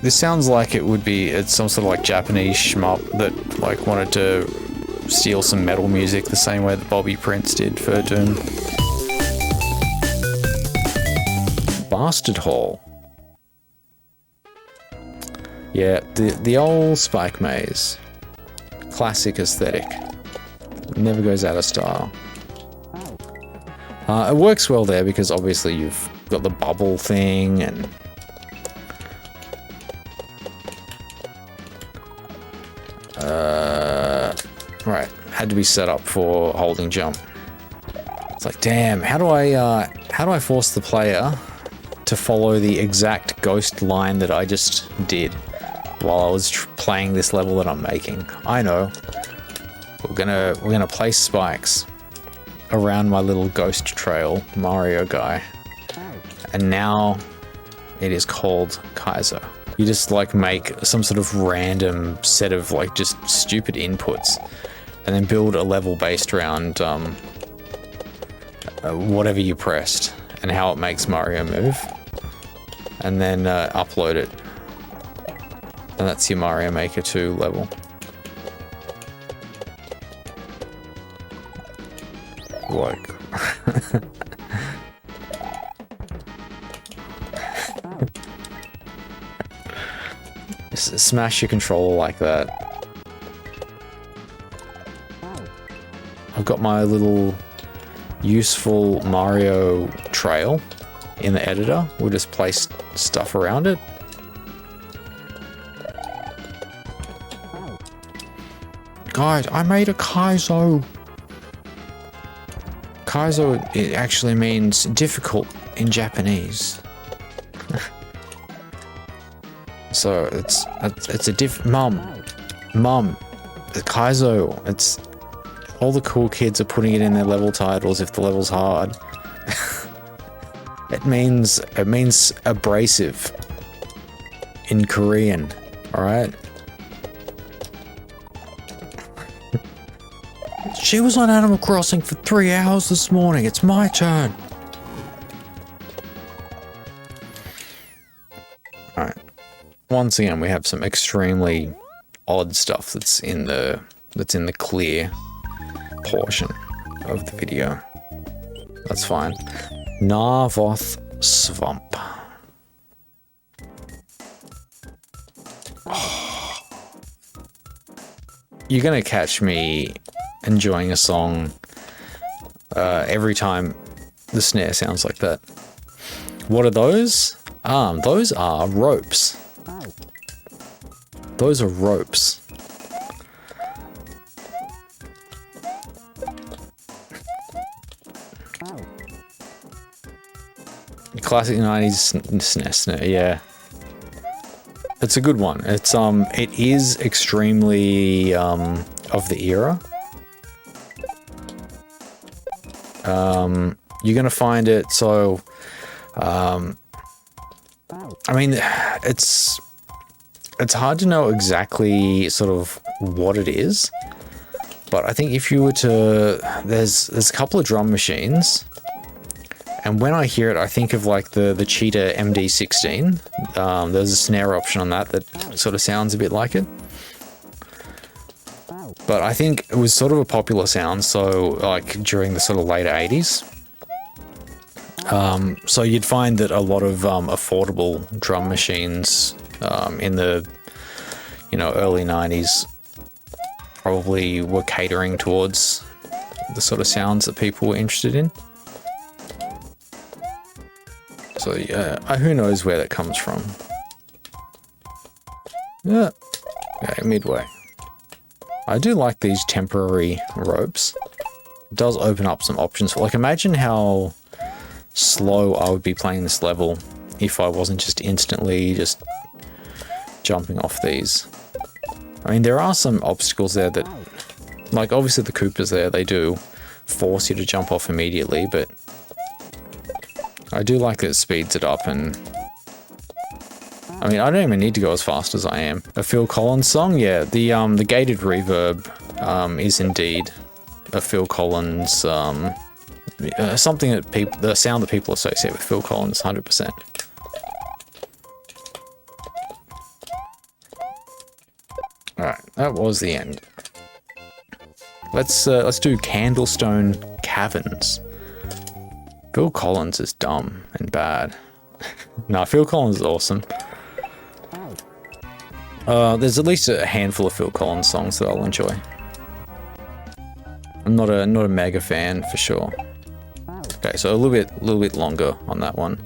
This sounds like it's some sort of like Japanese shmup that like wanted to steal some metal music the same way that Bobby Prince did for Doom. Bastard Hall. Yeah, the old Spike Maze. Classic aesthetic. Never goes out of style. It works well there because obviously you've got the bubble thing and... right, had to be set up for holding jump. It's like, damn, how do I force the player to follow the exact ghost line that I just did while I was playing this level that I'm making? I know. We're gonna place spikes around my little ghost trail Mario guy, and now it is called Kaiser. You just like make some sort of random set of like just stupid inputs and then build a level based around whatever you pressed and how it makes Mario move, and then upload it, and that's your Mario Maker 2 level. Like smash your controller like that. I've got my little useful Mario trail in the editor. We'll just place stuff around it. Guys, I made a Kaizo. Kaizo, it actually means difficult in Japanese. So it's a Mum, Kaizo, it's all the cool kids are putting it in their level titles if the level's hard. It means abrasive in Korean, alright? She was on Animal Crossing for 3 hours this morning. It's my turn. Alright. Once again, we have some extremely odd stuff that's in the clear portion of the video. That's fine. Narvoth Swamp. Oh. You're gonna catch me enjoying a song every time the snare sounds like that. What are those? Those are ropes. Those are ropes. Classic 90s snare, yeah. It's a good one. It is extremely of the era. You're gonna find it, so I mean, it's hard to know exactly sort of what it is, but I think if you were to, there's a couple of drum machines, and when I hear it, I think of like the Cheetah MD16. There's a snare option on that sort of sounds a bit like it. But I think it was sort of a popular sound, so like during the sort of later 80s. So you'd find that a lot of affordable drum machines in the early 90s probably were catering towards the sort of sounds that people were interested in. So yeah, who knows where that comes from. Yeah, okay, midway. I do like these temporary ropes. It does open up some options. Like, imagine how slow I would be playing this level if I wasn't just instantly just jumping off these. I mean, there are some obstacles there that, like, obviously the Koopas there, they do force you to jump off immediately, but I do like that it speeds it up, and I mean, I don't even need to go as fast as I am. A Phil Collins song? Yeah, the gated reverb is indeed a Phil Collins, something that the sound that people associate with Phil Collins, 100%. Alright, that was the end. Let's do Candlestone Caverns. Phil Collins is dumb and bad. Nah, Phil Collins is awesome. There's at least a handful of Phil Collins songs that I'll enjoy. I'm not a mega fan for sure. Okay, so a little bit longer on that one.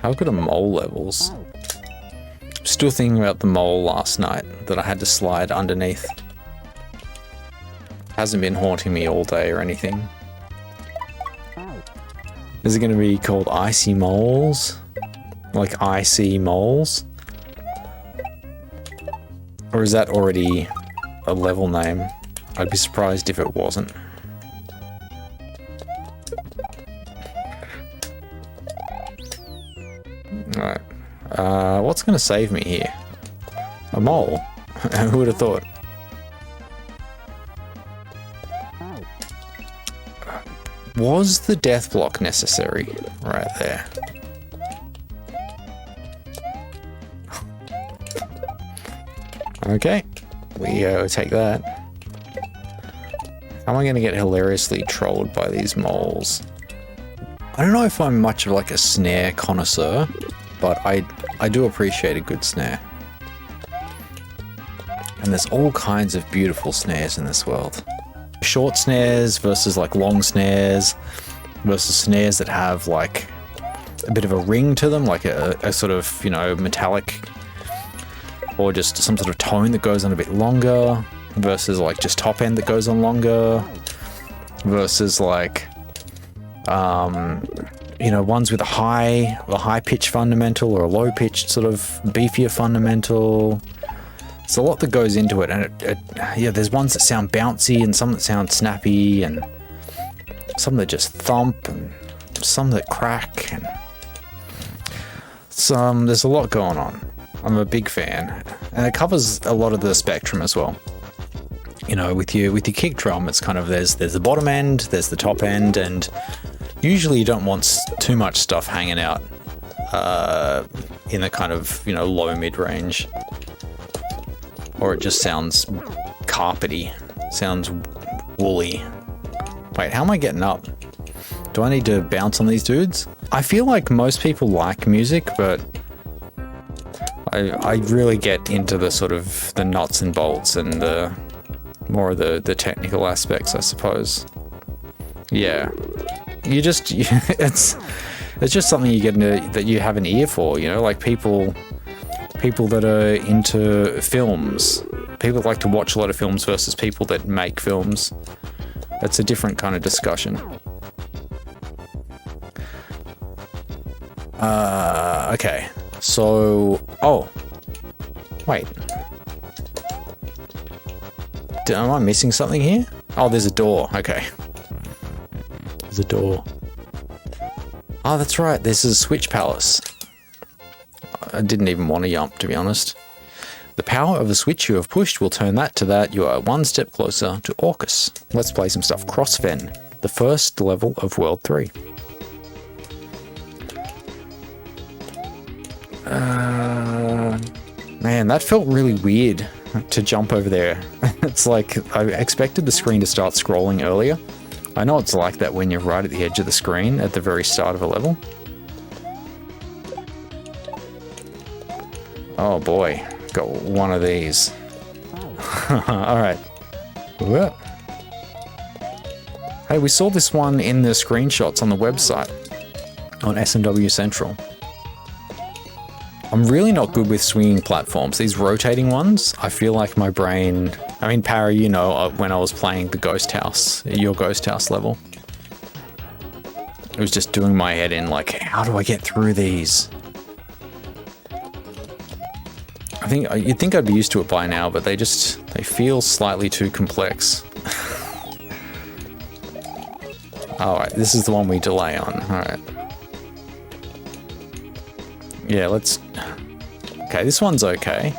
How good are mole levels? Still thinking about the mole last night that I had to slide underneath. Hasn't been haunting me all day or anything. Is it going to be called Icy Moles? Like Icy Moles? Or is that already a level name? I'd be surprised if it wasn't. Alright. What's going to save me here? A mole? Who would have thought? Was the death block necessary? Right there. Okay. We take that. How am I going to get hilariously trolled by these moles? I don't know if I'm much of like a snare connoisseur, but I do appreciate a good snare. And there's all kinds of beautiful snares in this world. Short snares versus like long snares versus snares that have like a bit of a ring to them, like a sort of, you know, metallic or just some sort of tone that goes on a bit longer versus like just top end that goes on longer versus like you know, ones with a high pitch fundamental or a low pitched sort of beefier fundamental. There's a lot that goes into it, and yeah, there's ones that sound bouncy and some that sound snappy and some that just thump and some that crack and there's a lot going on. I'm a big fan, and it covers a lot of the spectrum as well. You know, with your kick drum, it's kind of there's the bottom end, there's the top end, and usually you don't want too much stuff hanging out in the kind of, you know, low mid range. Or it just sounds carpety, sounds woolly. Wait, how am I getting up? Do I need to bounce on these dudes? I feel like most people like music, but I really get into the sort of the nuts and bolts and the more of the technical aspects, I suppose. Yeah, it's just something you get into, that you have an ear for, you know, like people that are into films, people that like to watch a lot of films versus people that make films. It's a different kind of discussion. Okay, so, oh, wait. Am I missing something here? Oh, there's a door, okay. There's a door. Oh, that's right, this is Switch Palace. I didn't even want to jump, to be honest. The power of the switch you have pushed will turn that to that. You are one step closer to Orcus. Let's play some stuff. Crossfen, the first level of World 3. Man, that felt really weird to jump over there. It's like I expected the screen to start scrolling earlier. I know it's like that when you're right at the edge of the screen at the very start of a level. Oh boy, got one of these. Alright. Hey, we saw this one in the screenshots on the website on SMW Central. I'm really not good with swinging platforms. These rotating ones, I feel like my brain... I mean, Parry, you know, when I was playing the Ghost House, your Ghost House level, it was just doing my head in, like, how do I get through these? You'd think I'd be used to it by now, but they feel slightly too complex. Alright, this is the one we delay on. Alright. Yeah, let's... Okay, this one's okay.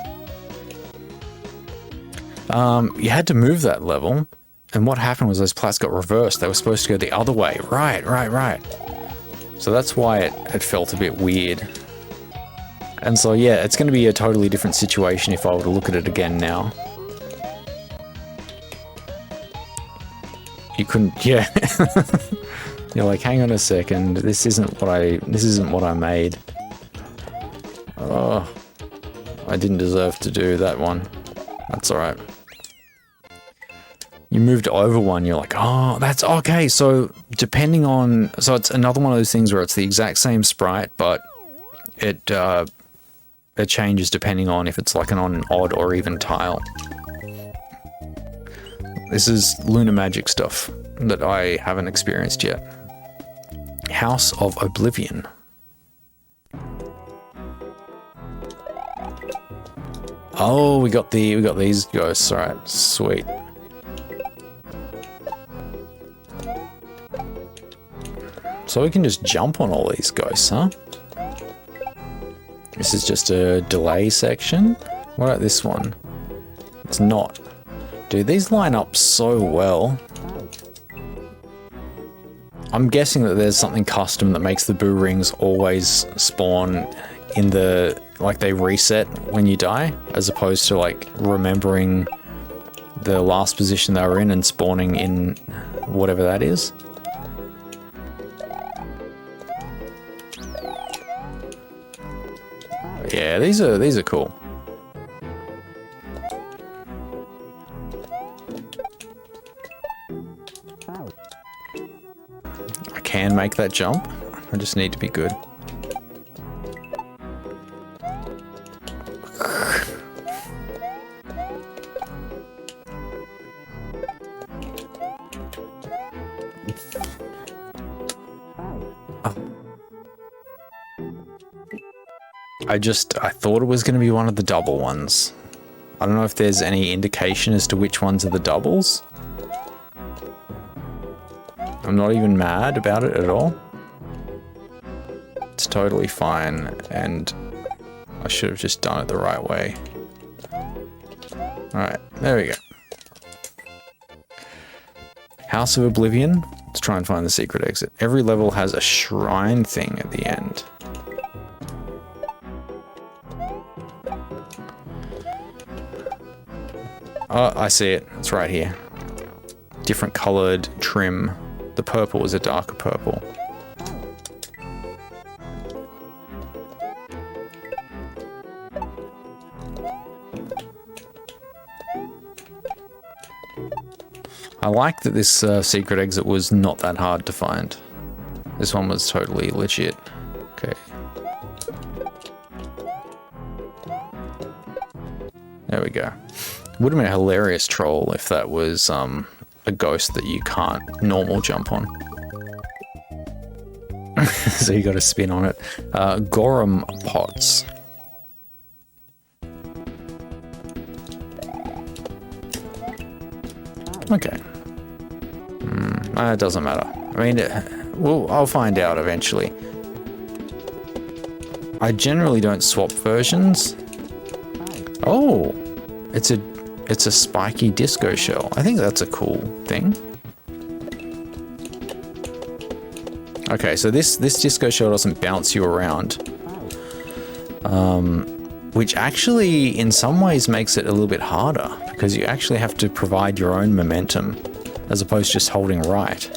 You had to move that level, and what happened was those plats got reversed. They were supposed to go the other way. Right. So that's why it felt a bit weird. And so, yeah, it's going to be a totally different situation if I were to look at it again now. You couldn't, yeah. You're like, hang on a second, this isn't what I made. Oh, I didn't deserve to do that one. That's alright. You moved over one, you're like, oh, that's okay. So depending on, so it's another one of those things where it's the exact same sprite, but it changes depending on if it's like on an odd or even tile. This is Lunar Magic stuff that I haven't experienced yet. House of Oblivion. Oh, we got these ghosts. All right, sweet. So we can just jump on all these ghosts, huh? This is just a delay section. What about this one? It's not. Dude, these line up so well. I'm guessing that there's something custom that makes the boo rings always spawn in the, like they reset when you die, as opposed to like remembering the last position they were in and spawning in whatever that is. Yeah, these are cool. I can make that jump. I just need to be good. I thought it was going to be one of the double ones. I don't know if there's any indication as to which ones are the doubles. I'm not even mad about it at all. It's totally fine, and I should have just done it the right way. Alright, there we go. House of Oblivion. Let's try and find the secret exit. Every level has a shrine thing at the end. Oh, I see it. It's right here. Different colored trim. The purple is a darker purple. I like that this secret exit was not that hard to find. This one was totally legit. Okay. There we go. Would have been a hilarious troll if that was a ghost that you can't normal jump on. So you got to spin on it. Gorham pots. Okay. It doesn't matter. I mean, I'll find out eventually. I generally don't swap versions. Oh, it's a spiky disco shell. I think that's a cool thing. Okay, so this disco shell doesn't bounce you around. Which actually, in some ways, makes it a little bit harder, because you actually have to provide your own momentum, as opposed to just holding right.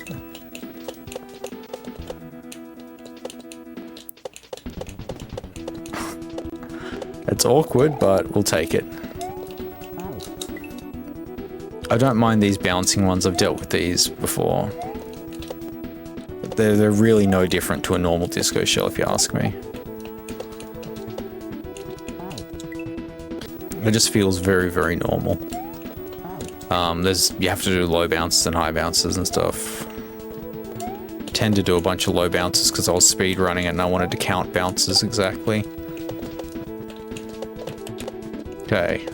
It's awkward, but we'll take it. I don't mind these bouncing ones. I've dealt with these before. They're really no different to a normal disco shell, if you ask me. It just feels very, very normal. You have to do low bounces and high bounces and stuff. Tend to do a bunch of low bounces because I was speed running it and I wanted to count bounces exactly. Okay.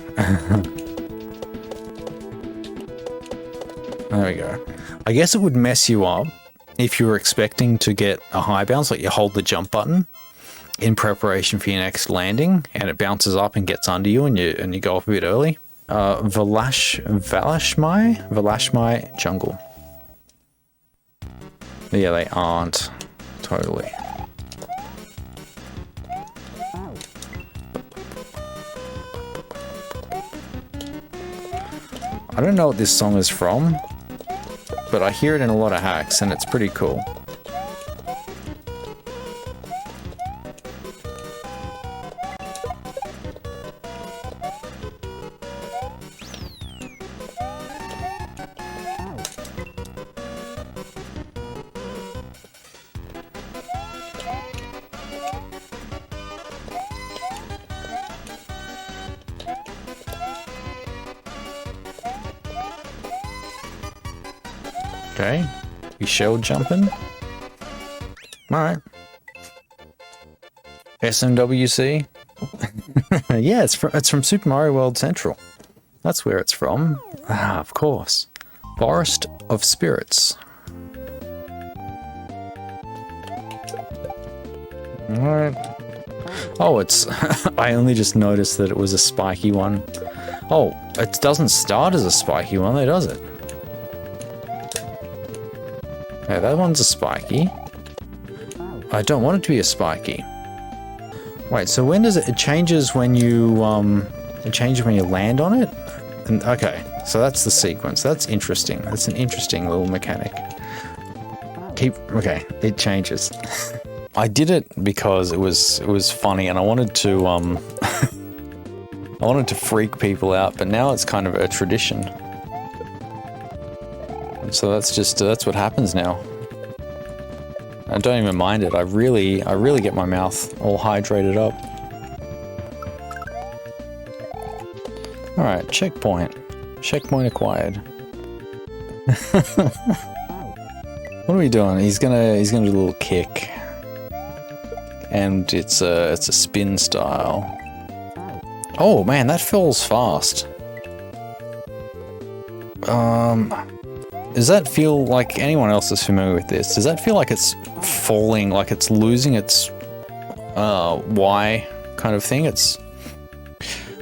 There we go. I guess it would mess you up if you were expecting to get a high bounce, like you hold the jump button in preparation for your next landing, and it bounces up and gets under you, and you go off a bit early. Valashmai jungle. Yeah, they aren't. Totally. I don't know what this song is from, but I hear it in a lot of hacks, and it's pretty cool. Okay, we shell jumping. Alright. SMWC. Yeah, it's from Super Mario World Central. That's where it's from. Ah, of course. Forest of Spirits. Alright. Oh, it's... I only just noticed that it was a spiky one. Oh, it doesn't start as a spiky one, though, does it? Okay, that one's a spiky. I don't want it to be a spiky. Wait, so when does it changes when you it changes when you land on it? And, okay, so that's the sequence. That's interesting. That's an interesting little mechanic. Okay, it changes. I did it because it was funny and I wanted to I wanted to freak people out, but now it's kind of a tradition. So that's what happens now. I don't even mind it. I really get my mouth all hydrated up. All right, checkpoint. Checkpoint acquired. What are we doing? He's gonna do a little kick, and it's a spin style. Oh man, that falls fast. Does that feel like anyone else is familiar with this? Does that feel like it's falling, like it's losing its Y kind of thing? It's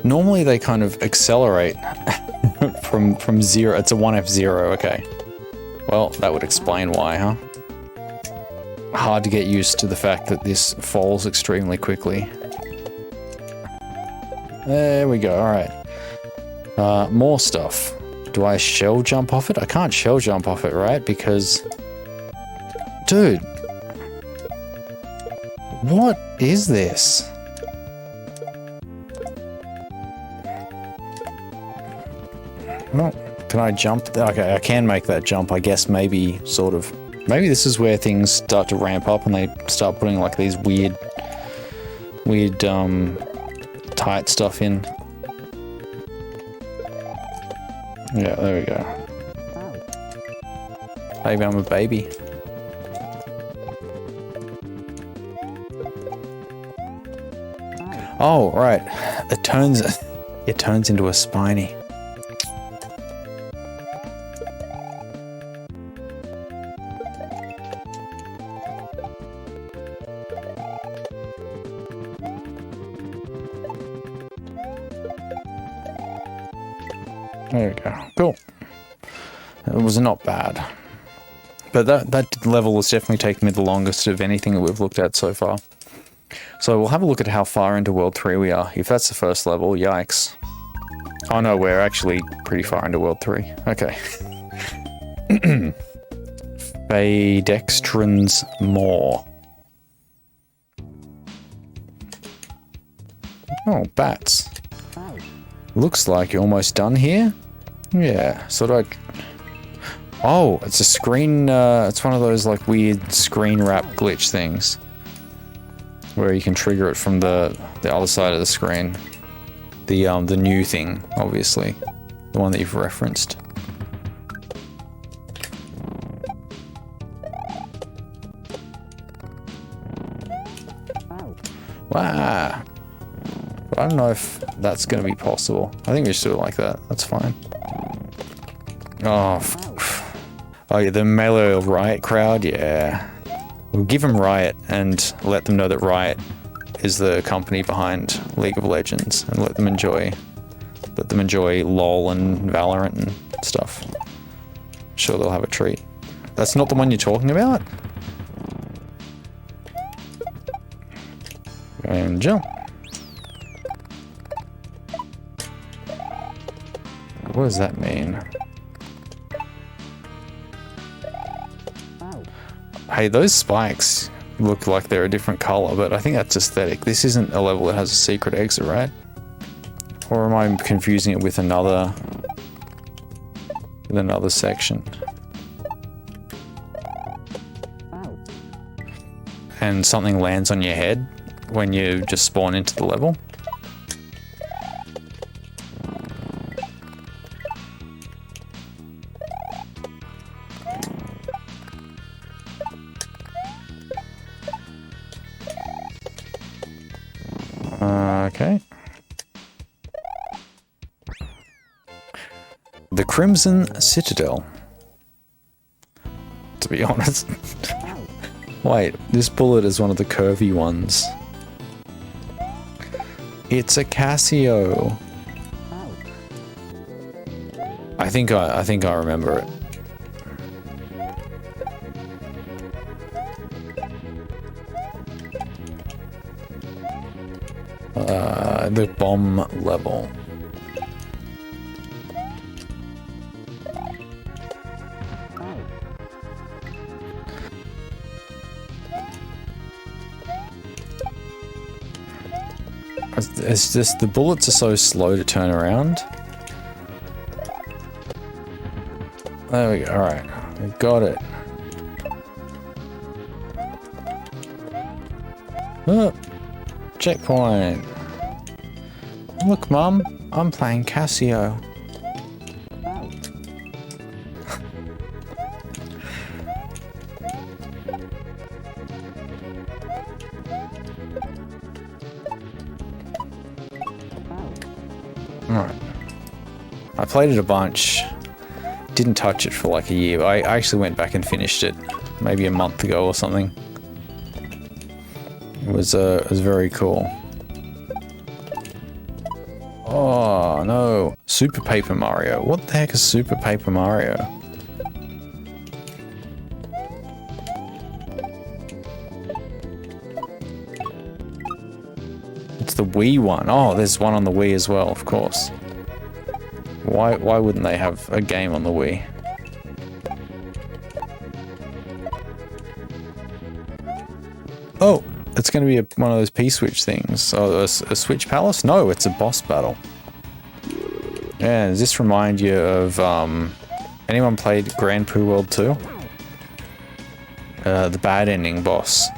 normally they kind of accelerate from 0. It's a 1F0. Okay. Well, that would explain why, huh? Hard to get used to the fact that this falls extremely quickly. There we go. All right. More stuff. Do I shell jump off it? I can't shell jump off it, right? Because... Dude. What is this? Well, can I jump? Okay, I can make that jump, I guess, maybe, sort of. Maybe this is where things start to ramp up and they start putting, like, these weird, tight stuff in. Yeah, there we go. Maybe I'm a baby. Oh, right. It turns into a spiny. There we go. Cool. It was not bad. But that level was definitely taking me the longest of anything that we've looked at so far. So we'll have a look at how far into World 3 we are. If that's the first level, yikes. Oh no, we're actually pretty far into World 3. Okay. Fadextrans more. Oh, bats. Looks like you're almost done here. Yeah, sort of like... Oh, it's a screen, it's one of those like weird screen wrap glitch things. Where you can trigger it from the other side of the screen. The new thing, obviously. The one that you've referenced. Wow. But I don't know if that's going to be possible. I think we just do it like that. That's fine. Oh, oh yeah, the Melee Riot crowd, yeah. We'll give them Riot and let them know that Riot is the company behind League of Legends and let them enjoy LOL and Valorant and stuff. Sure, they'll have a treat. That's not the one you're talking about? And jump. What does that mean? Hey, those spikes look like they're a different color, but I think that's aesthetic. This isn't a level that has a secret exit, right? Or am I confusing it with another section? And something lands on your head when you just spawn into the level? Okay. The Crimson Citadel. To be honest. Wait, this bullet is one of the curvy ones. It's a Casio. I think I remember it. The bomb level. It's just the bullets are so slow to turn around. There we go. All right, we got it. Oh, checkpoint. Look, Mum, I'm playing Casio. Alright. I played it a bunch. Didn't touch it for like a year. I actually went back and finished it maybe a month ago or something. It was very cool. Oh no, Super Paper Mario. What the heck is Super Paper Mario? It's the Wii one. Oh, there's one on the Wii as well, of course. Why wouldn't they have a game on the Wii? Oh, it's going to be one of those P-switch things. Oh, a switch palace? No, it's a boss battle. Yeah, does this remind you of, anyone played Grand Poo World 2? The bad ending boss.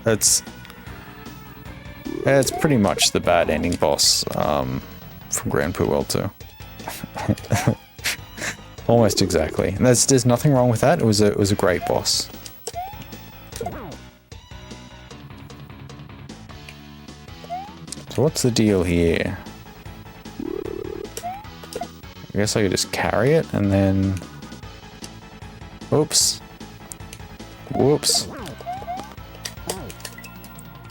It's pretty much the bad ending boss, from Grand Poo World 2. Almost exactly. And there's nothing wrong with that. It was a great boss. So what's the deal here? I guess I could just carry it and then... Oops. Whoops.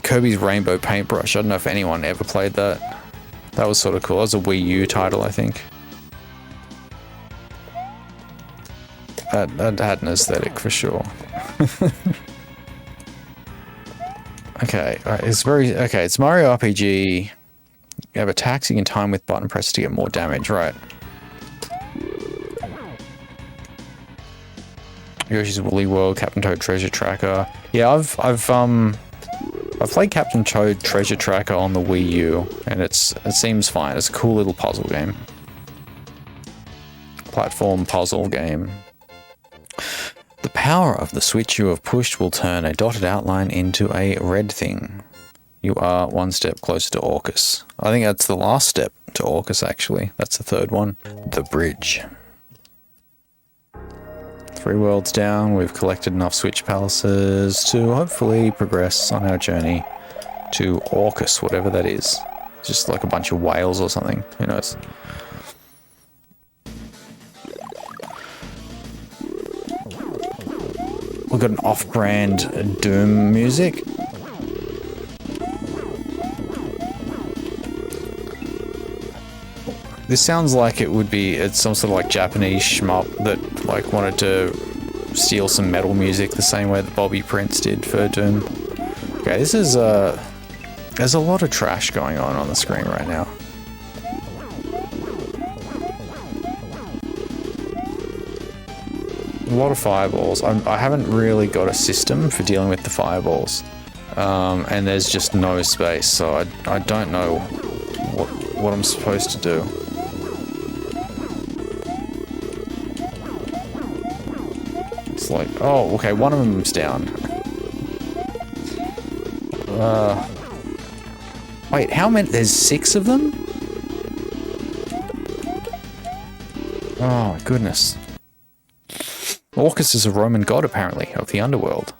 Kirby's Rainbow Paintbrush. I don't know if anyone ever played that. That was sort of cool. That was a Wii U title, I think. That had an aesthetic for sure. Okay, it's Mario RPG. You have attacks you can time with button press to get more damage, right? Yoshi's Woolly World, Captain Toad Treasure Tracker. Yeah, I've played Captain Toad Treasure Tracker on the Wii U, and it seems fine. It's a cool little puzzle game. Platform puzzle game. The power of the switch you have pushed will turn a dotted outline into a red thing. You are one step closer to Orcus. I think that's the last step to Orcus, actually. That's the third one. The bridge. 3 worlds down, we've collected enough switch palaces to hopefully progress on our journey to Orcus, whatever that is. Just like a bunch of whales or something. Who knows? We've got an off-brand Doom music. This sounds like it's some sort of like Japanese shmup that like wanted to steal some metal music the same way that Bobby Prince did for Doom. Okay, this is there's a lot of trash going on the screen right now. lot of fireballs. I haven't really got a system for dealing with the fireballs. And there's just no space, so I don't know what I'm supposed to do. It's like, oh, okay, one of them's down. Wait, how many? There's 6 of them? Oh, my goodness. Orcus is a Roman god, apparently, of the underworld.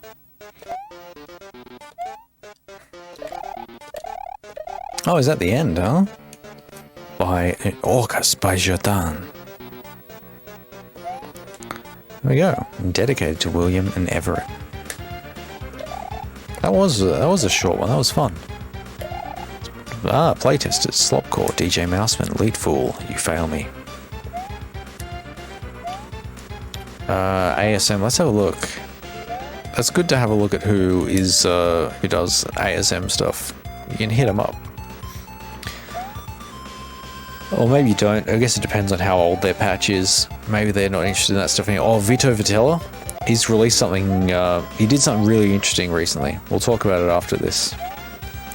Oh, is that the end, huh? By Orcus, by Jordan. There we go. Dedicated to William and Everett. That was a short one. That was fun. Ah, playtesters, Slopcore, DJ Mouseman, Lead Fool, you fail me. ASM, let's have a look. It's good to have a look at who does ASM stuff. You can hit them up. Or maybe you don't. I guess it depends on how old their patch is. Maybe they're not interested in that stuff anymore. Oh, Vito Vitella. He's released something, he did something really interesting recently. We'll talk about it after this.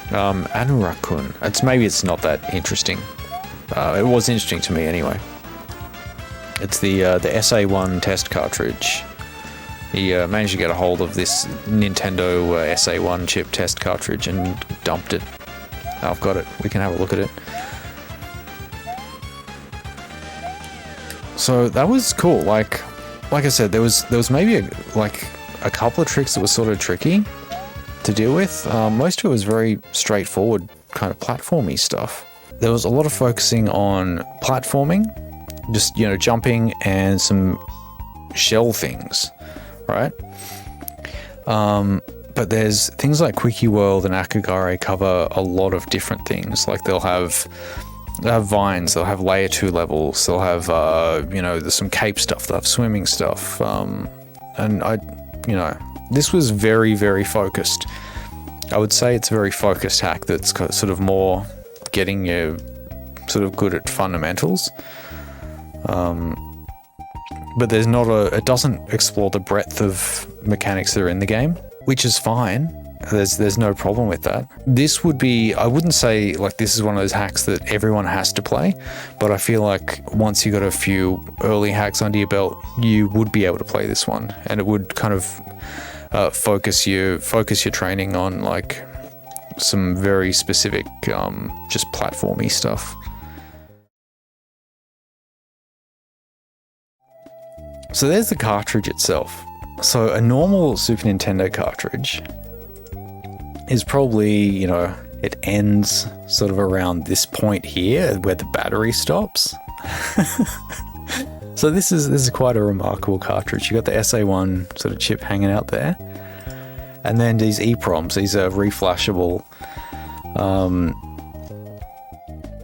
Anurakun. Maybe it's not that interesting. It was interesting to me anyway. It's the SA1 test cartridge. He managed to get a hold of this Nintendo SA1 chip test cartridge and dumped it. I've got it. We can have a look at it. So that was cool. Like I said, there was maybe a couple of tricks that were sort of tricky to deal with. Most of it was very straightforward, kind of platformy stuff. There was a lot of focusing on platforming, just, you know, jumping and some shell things, right? But there's things like Quickie World and Akagare cover a lot of different things. Like they'll have vines, they'll have layer 2 levels, they'll have, there's some cape stuff, they'll have swimming stuff. And this was very, very focused. I would say it's a very focused hack that's sort of more getting you sort of good at fundamentals. But there's not it doesn't explore the breadth of mechanics that are in the game, which is fine. There's no problem with that. This would be, I wouldn't say like this is one of those hacks that everyone has to play, but I feel like once you got a few early hacks under your belt, you would be able to play this one, and it would kind of focus your training on like some very specific just platformy stuff. So there's the cartridge itself. So a normal Super Nintendo cartridge is probably, it ends sort of around this point here where the battery stops. So this is quite a remarkable cartridge. You got the SA1 sort of chip hanging out there, and then these EEPROMs. These are reflashable,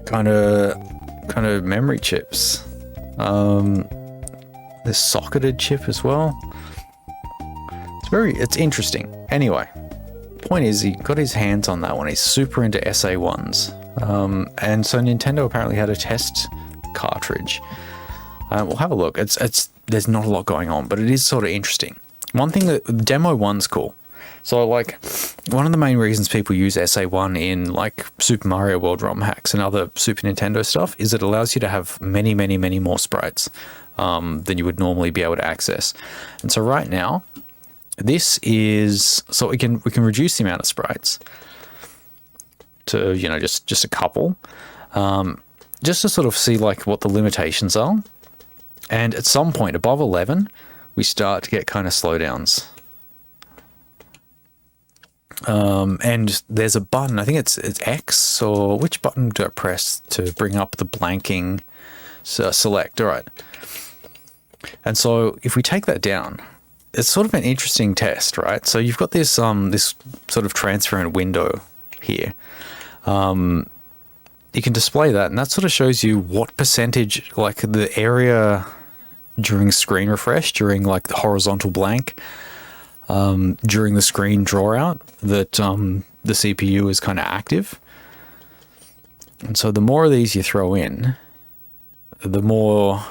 kind of memory chips. This socketed chip as well. It's interesting. Anyway, point is he got his hands on that one. He's super into SA1s. And so Nintendo apparently had a test cartridge. We'll have a look. There's not a lot going on, but it is sort of interesting. One thing that demo 1's cool. So like one of the main reasons people use SA1 in like Super Mario World ROM hacks and other Super Nintendo stuff is it allows you to have many, many, many more sprites than you would normally be able to access. And so right now, this is, so we can reduce the amount of sprites to, just a couple, just to sort of see like what the limitations are. And at some point above 11, we start to get kind of slowdowns. And there's a button, I think it's X, or which button do I press to bring up the blanking select? All right. And so if we take that down, it's sort of an interesting test, right? So you've got this this sort of transparent window here. You can display that, and that sort of shows you what percentage, like the area during screen refresh, during like the horizontal blank, during the screen draw out, that the CPU is kind of active. And so the more of these you throw in, the more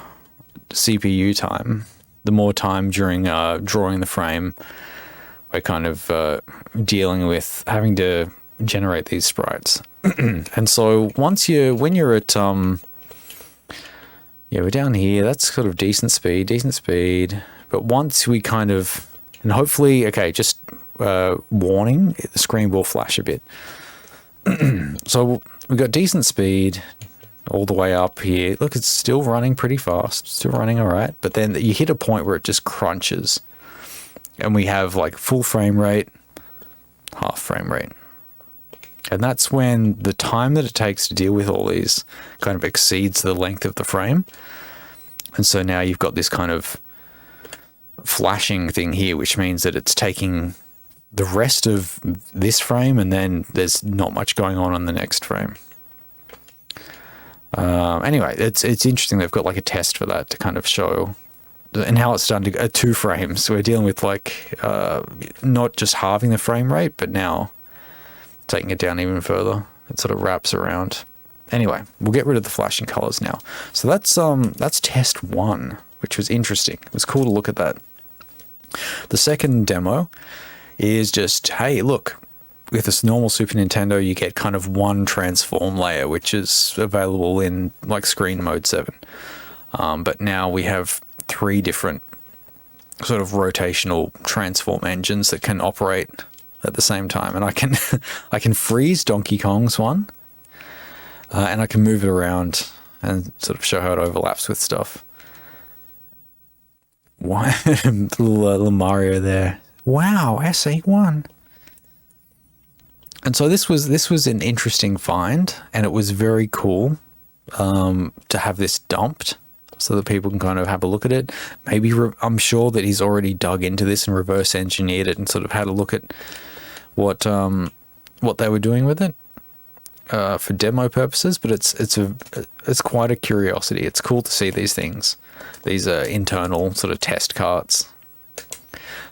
CPU time the more time during drawing the frame, we're kind of dealing with having to generate these sprites. And so when you're at we're down here, that's sort of decent speed. But once we kind of, and hopefully, okay, just warning, the screen will flash a bit. So we've got decent speed all the way up here. Look, it's still running pretty fast, still running all right. But then you hit a point where it just crunches. And we have like full frame rate, half frame rate. And that's when the time that it takes to deal with all these kind of exceeds the length of the frame. And so now you've got this kind of flashing thing here, which means that it's taking the rest of this frame and then there's not much going on the next frame. Anyway, it's interesting. They've got like a test for that to kind of show and how it's done to 2 frames. So we're dealing with like not just halving the frame rate, but now taking it down even further. It sort of wraps around. Anyway, we'll get rid of the flashing colors now. So that's test 1, which was interesting. It was cool to look at that. The second demo is just, hey, look, with this normal Super Nintendo, you get kind of one transform layer, which is available in like Screen Mode 7. But now we have 3 different sort of rotational transform engines that can operate at the same time. And I can freeze Donkey Kong's one, and I can move it around and sort of show how it overlaps with stuff. Why little Mario there? Wow, SA1. And so this was an interesting find, and it was very cool to have this dumped so that people can kind of have a look at it. Maybe I'm sure that he's already dug into this and reverse engineered it and sort of had a look at what they were doing with it for demo purposes. But it's quite a curiosity. It's cool to see these things. These are internal sort of test carts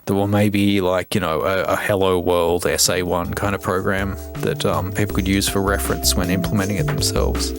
that were maybe like, a Hello World SA1 kind of program that people could use for reference when implementing it themselves.